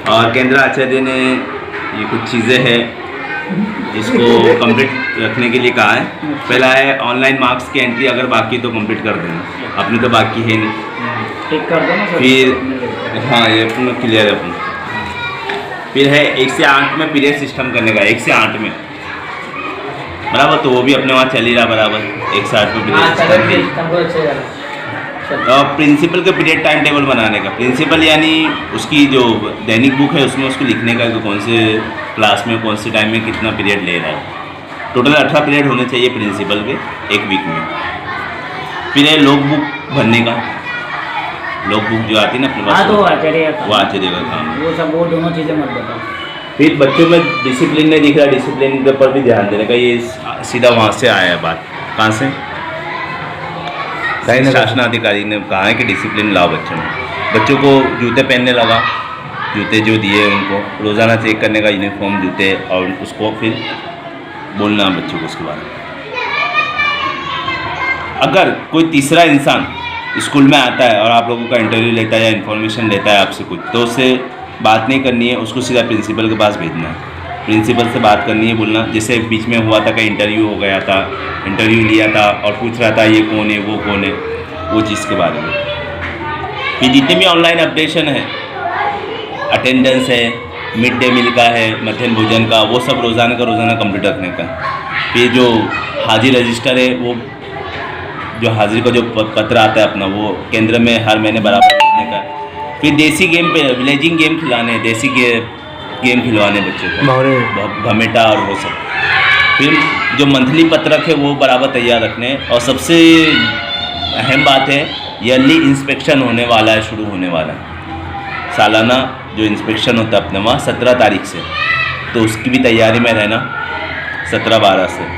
और केंद्र आचार्य ने ये कुछ चीज़ें हैं इसको कंप्लीट रखने के लिए कहा है। पहला है ऑनलाइन मार्क्स की एंट्री, अगर बाकी तो कंप्लीट कर देना, अपनी तो बाकी है नहीं, ठीक कर दो ना सर। फिर हाँ ये अपना क्लियर है अपना। फिर है 1 से 8 में पीरियड सिस्टम करने का, 1 से 8 में बराबर, तो वो भी अपने वहाँ चल ही रहा बराबर 1 से 8 में पीरियड। और प्रिंसिपल के पीरियड टाइम टेबल बनाने का, प्रिंसिपल यानी उसकी जो दैनिक बुक है उसमें उसको लिखने का कि कौन से क्लास में कौन से टाइम में कितना पीरियड ले रहा है। टोटल 18 पीरियड होने चाहिए प्रिंसिपल के एक वीक में। फिर है लॉग बुक भरने का, लॉग बुक जो आती है ना अपने पास, तो वो आचार्य का काम, वो सब वो दोनों चीज़ें मत बताओ। फिर बच्चों में डिसिप्लिन नहीं दिख रहा, डिसिप्लिन के ऊपर भी ध्यान देने का। ये सीधा वहाँ से आया है बात, कहाँ से? शासनाधिकारी ने कहा है कि डिसिप्लिन लाओ बच्चों में। बच्चों को जूते पहनने लगा, जूते जो दिए उनको रोज़ाना चेक करने का, यूनिफॉर्म जूते, और उसको फिर बोलना बच्चों को उसके बारे में। अगर कोई तीसरा इंसान स्कूल में आता है और आप लोगों का इंटरव्यू लेता है या इन्फॉर्मेशन लेता है आपसे कुछ, तो उससे बात नहीं करनी है, उसको सीधा प्रिंसिपल के पास भेजना है। प्रिंसिपल से बात करनी है, बोलना। जैसे बीच में हुआ था कि इंटरव्यू हो गया था, इंटरव्यू लिया था और पूछ रहा था ये कौन है वो कौन है, वो चीज़ के बारे में। फिर जितने भी ऑनलाइन अपडेशन है, अटेंडेंस है, मिड डे मील का है, मध्याह्न भोजन का, वो सब रोज़ाना का रोज़ाना कंप्लीट रखने का। फिर जो हाजिर रजिस्टर है, वो जो हाजिरी का जो पत्र आता है अपना, वो केंद्र में हर महीने बराबर भेजने का। फिर देसी गेम पे विलेजिंग गेम खिलाने, देसी गेम खिलवाने बच्चों को, भमेटा और वो सब। फिर जो मंथली पत्रक है वो बराबर तैयार रखने। और सबसे अहम बात है, ईयरली इंस्पेक्शन होने वाला है, शुरू होने वाला है। सालाना जो इंस्पेक्शन होता है अपने वहाँ 17 तारीख से, तो उसकी भी तैयारी में रहना 17-12 से।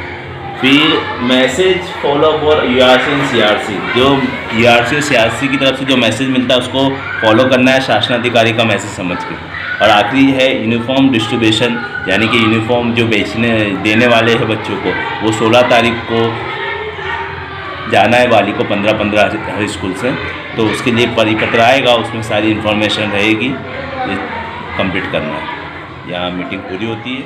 फिर message follow for URC and CRC, जो यूआरसी और सीआरसी की तरफ से जो मैसेज मिलता है उसको फॉलो करना है शासनाधिकारी का मैसेज समझ के। और आखिरी है यूनिफॉर्म डिस्ट्रीब्यूशन, यानी कि यूनिफॉर्म जो देने वाले हैं बच्चों को, वो 16 तारीख को जाना है वाली को 15-15 हर स्कूल से, तो उसके लिए परिपत्र आएगा, उसमें सारी इन्फॉर्मेशन रहेगी, ये कंप्लीट करना है। यहाँ मीटिंग पूरी होती है।